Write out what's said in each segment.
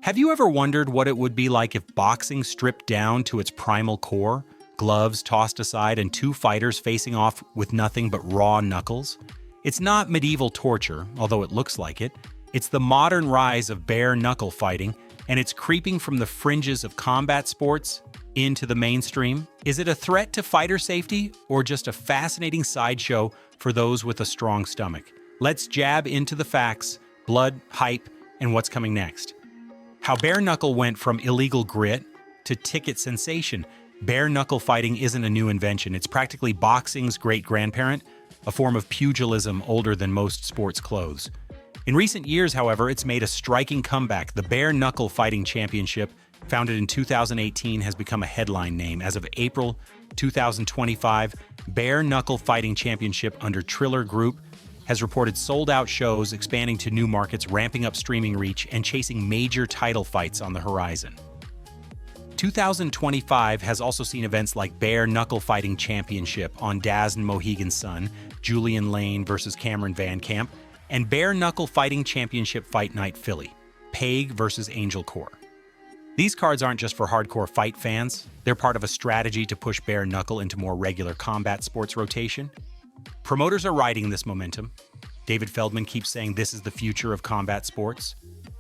Have you ever wondered what it would be like if boxing stripped down to its primal core, gloves tossed aside, and two fighters facing off with nothing but raw knuckles? It's not medieval torture, although it looks like it. It's the modern rise of bare knuckle fighting, and it's creeping from the fringes of combat sports into the mainstream. Is it a threat to fighter safety, or just a fascinating sideshow for those with a strong stomach? Let's jab into the facts, blood, hype, and what's coming next. How bare knuckle went from illegal grit to ticket sensation. Bare knuckle fighting isn't a new invention. It's practically boxing's great-grandparent, a form of pugilism older than most sports clothes. In recent years, however, it's made a striking comeback. The Bare Knuckle Fighting Championship, founded in 2018, has become a headline name. As of April 2025, Bare Knuckle Fighting Championship under Triller Group has reported sold-out shows, expanding to new markets, ramping up streaming reach, and chasing major title fights on the horizon. 2025 has also seen events like Bare Knuckle Fighting Championship on Daz and Mohegan Sun, Julian Lane versus Cameron Van Camp, and Bare Knuckle Fighting Championship Fight Night Philly, Paig versus Angel Core. These cards aren't just for hardcore fight fans, they're part of a strategy to push bare knuckle into more regular combat sports rotation. Promoters are riding this momentum. David Feldman keeps saying this is the future of combat sports.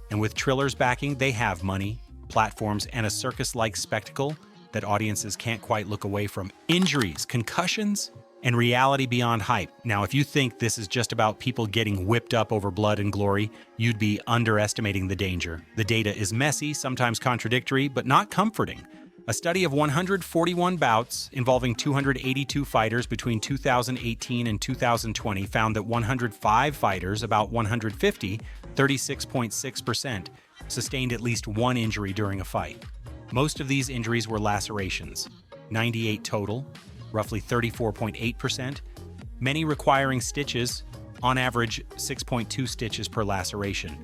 And with Triller's backing, they have money, platforms, and a circus-like spectacle that audiences can't quite look away from. Injuries, concussions, and reality beyond hype. Now, if you think this is just about people getting whipped up over blood and glory, you'd be underestimating the danger. The data is messy, sometimes contradictory, but not comforting. A study of 141 bouts involving 282 fighters between 2018 and 2020 found that 105 fighters, about 150, 36.6%, sustained at least one injury during a fight. Most of these injuries were lacerations, 98 total, roughly 34.8%, many requiring stitches, on average 6.2 stitches per laceration.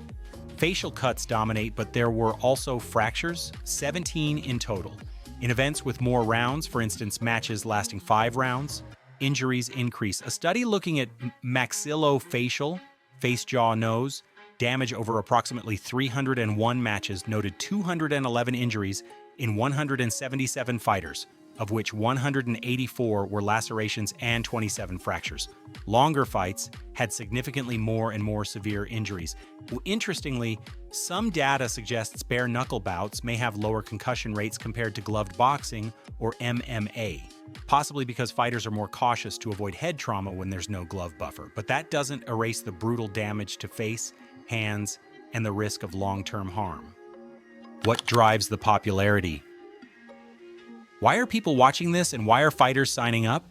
Facial cuts dominate, but there were also fractures, 17 in total. In events with more rounds, for instance, matches lasting 5 rounds, injuries increase. A study looking at maxillofacial, face, jaw, nose, damage over approximately 301 matches noted 211 injuries in 177 fighters, of which 184 were lacerations and 27 fractures. Longer fights had significantly more and more severe injuries. Interestingly, some data suggests bare knuckle bouts may have lower concussion rates compared to gloved boxing or MMA, possibly because fighters are more cautious to avoid head trauma when there's no glove buffer. But that doesn't erase the brutal damage to face, hands, and the risk of long-term harm. What drives the popularity? Why are people watching this, and why are fighters signing up?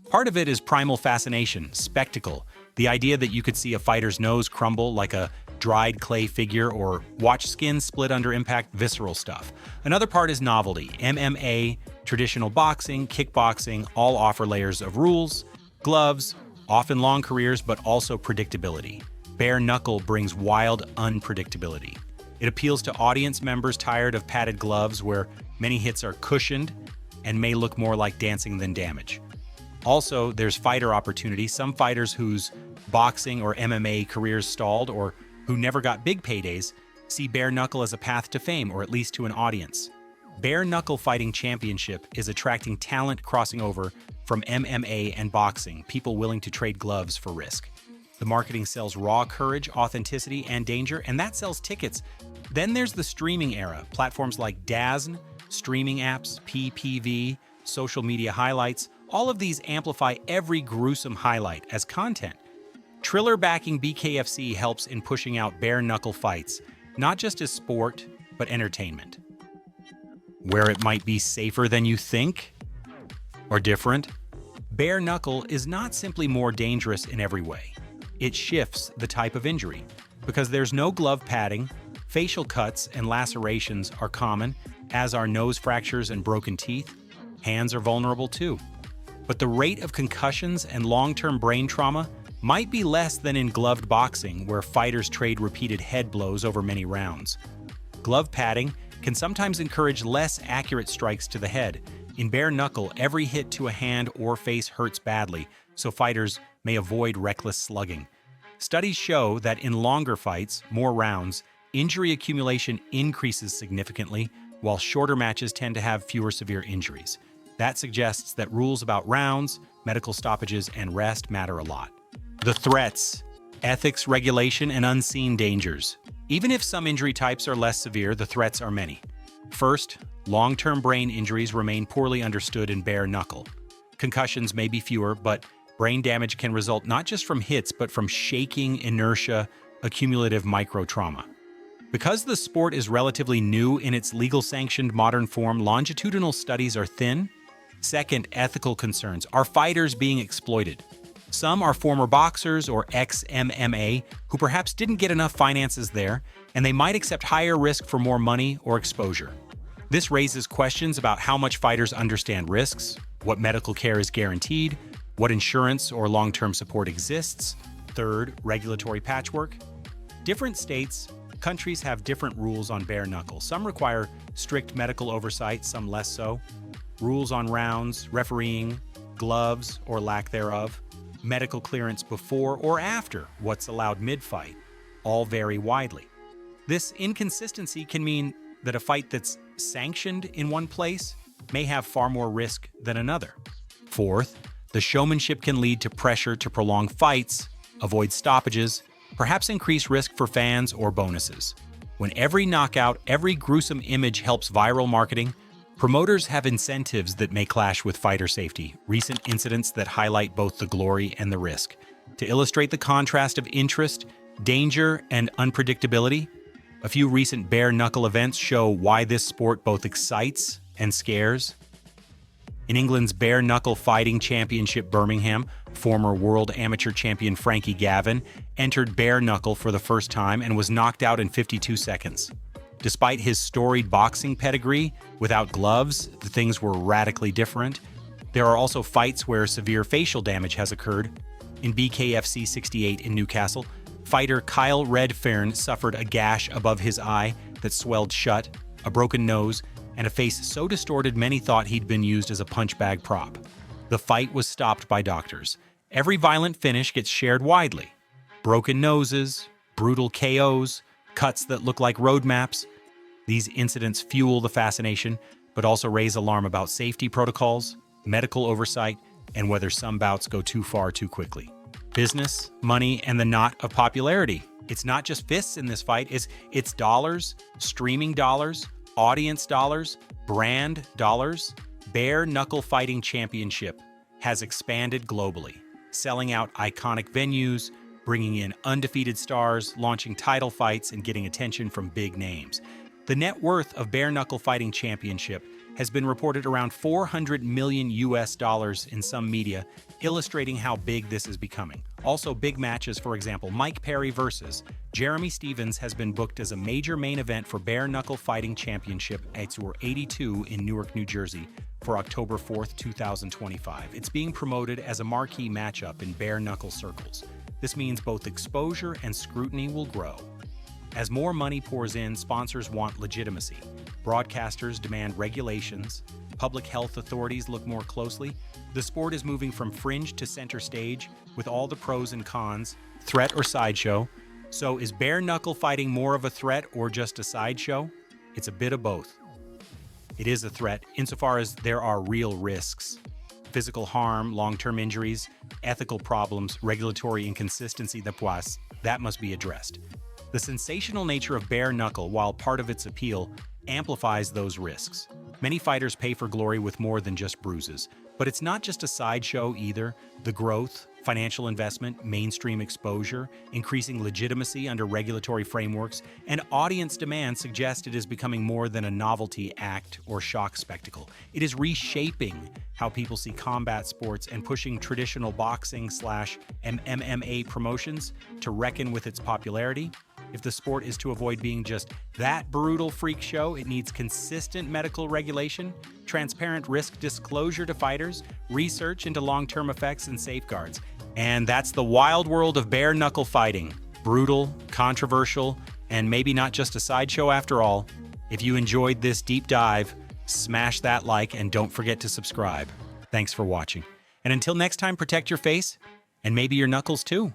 Part of it is primal fascination, spectacle, the idea that you could see a fighter's nose crumble like a dried clay figure or watch skin split under impact, visceral stuff. Another part is novelty. MMA, traditional boxing, kickboxing all offer layers of rules, gloves, often long careers, but also predictability. Bare knuckle brings wild unpredictability. It appeals to audience members tired of padded gloves where many hits are cushioned and may look more like dancing than damage. Also, there's fighter opportunity. Some fighters whose boxing or MMA careers stalled or who never got big paydays see bare knuckle as a path to fame, or at least to an audience. Bare Knuckle Fighting Championship is attracting talent crossing over from MMA and boxing, people willing to trade gloves for risk. The marketing sells raw courage, authenticity, and danger, and that sells tickets. Then there's the streaming era. Platforms like DAZN, streaming apps, PPV, social media highlights, all of these amplify every gruesome highlight as content. Triller backing BKFC helps in pushing out bare knuckle fights, not just as sport, but entertainment. Where it might be safer than you think? Or different? Bare knuckle is not simply more dangerous in every way. It shifts the type of injury. Because there's no glove padding, facial cuts and lacerations are common, as are nose fractures and broken teeth. Hands are vulnerable too. But the rate of concussions and long-term brain trauma might be less than in gloved boxing, where fighters trade repeated head blows over many rounds. Glove padding can sometimes encourage less accurate strikes to the head. In bare knuckle, every hit to a hand or face hurts badly, so fighters may avoid reckless slugging. Studies show that in longer fights, more rounds, injury accumulation increases significantly, while shorter matches tend to have fewer severe injuries. That suggests that rules about rounds, medical stoppages, and rest matter a lot. The threats: ethics, regulation, and unseen dangers. Even if some injury types are less severe, the threats are many. First, long-term brain injuries remain poorly understood in bare knuckle. Concussions may be fewer, but brain damage can result not just from hits, but from shaking, inertia, accumulative microtrauma. Because the sport is relatively new in its legal-sanctioned modern form, longitudinal studies are thin. Second, ethical concerns. Are fighters being exploited? Some are former boxers or ex-MMA who perhaps didn't get enough finances there, and they might accept higher risk for more money or exposure. This raises questions about how much fighters understand risks, what medical care is guaranteed, what insurance or long-term support exists. Third, regulatory patchwork. Different states, countries have different rules on bare knuckle. Some require strict medical oversight, some less so. Rules on rounds, refereeing, gloves or lack thereof, medical clearance before or after what's allowed mid-fight, all vary widely. This inconsistency can mean that a fight that's sanctioned in one place may have far more risk than another. Fourth, the showmanship can lead to pressure to prolong fights, avoid stoppages, perhaps increase risk for fans or bonuses. When every knockout, every gruesome image helps viral marketing, promoters have incentives that may clash with fighter safety, recent incidents that highlight both the glory and the risk. To illustrate the contrast of interest, danger, and unpredictability, a few recent bare knuckle events show why this sport both excites and scares. In England's Bare Knuckle Fighting Championship Birmingham, former world amateur champion Frankie Gavin entered bare knuckle for the first time and was knocked out in 52 seconds. Despite his storied boxing pedigree, without gloves, the things were radically different. There are also fights where severe facial damage has occurred. In BKFC 68 in Newcastle, fighter Kyle Redfern suffered a gash above his eye that swelled shut, a broken nose, and a face so distorted many thought he'd been used as a punch bag prop. The fight was stopped by doctors. Every violent finish gets shared widely. Broken noses, brutal KOs, cuts that look like road maps. These incidents fuel the fascination, but also raise alarm about safety protocols, medical oversight, and whether some bouts go too far too quickly. Business, money, and the knot of popularity. It's not just fists in this fight, it's dollars, streaming dollars, audience dollars, brand dollars. Bare Knuckle Fighting Championship has expanded globally, selling out iconic venues, bringing in undefeated stars, launching title fights, and getting attention from big names. The net worth of Bare Knuckle Fighting Championship has been reported around $400 million in some media, illustrating how big this is becoming. Also, big matches, for example, Mike Perry versus Jeremy Stevens has been booked as a major main event for Bare Knuckle Fighting Championship at Tour 82 in Newark, New Jersey for October 4th, 2025. It's being promoted as a marquee matchup in bare knuckle circles. This means both exposure and scrutiny will grow. As more money pours in, sponsors want legitimacy. Broadcasters demand regulations. Public health authorities look more closely. The sport is moving from fringe to center stage with all the pros and cons, threat or sideshow. So is bare knuckle fighting more of a threat or just a sideshow? It's a bit of both. It is a threat insofar as there are real risks. Physical harm, long-term injuries, ethical problems, regulatory inconsistency, that must be addressed. The sensational nature of bare knuckle, while part of its appeal, amplifies those risks. Many fighters pay for glory with more than just bruises. But it's not just a sideshow either. The growth, financial investment, mainstream exposure, increasing legitimacy under regulatory frameworks, and audience demand suggest it is becoming more than a novelty act or shock spectacle. It is reshaping how people see combat sports and pushing traditional boxing/MMA promotions to reckon with its popularity. If the sport is to avoid being just that brutal freak show, it needs consistent medical regulation, transparent risk disclosure to fighters, research into long-term effects and safeguards. And that's the wild world of bare knuckle fighting. Brutal, controversial, and maybe not just a sideshow after all. If you enjoyed this deep dive, smash that like and don't forget to subscribe. Thanks for watching. And until next time, protect your face and maybe your knuckles too.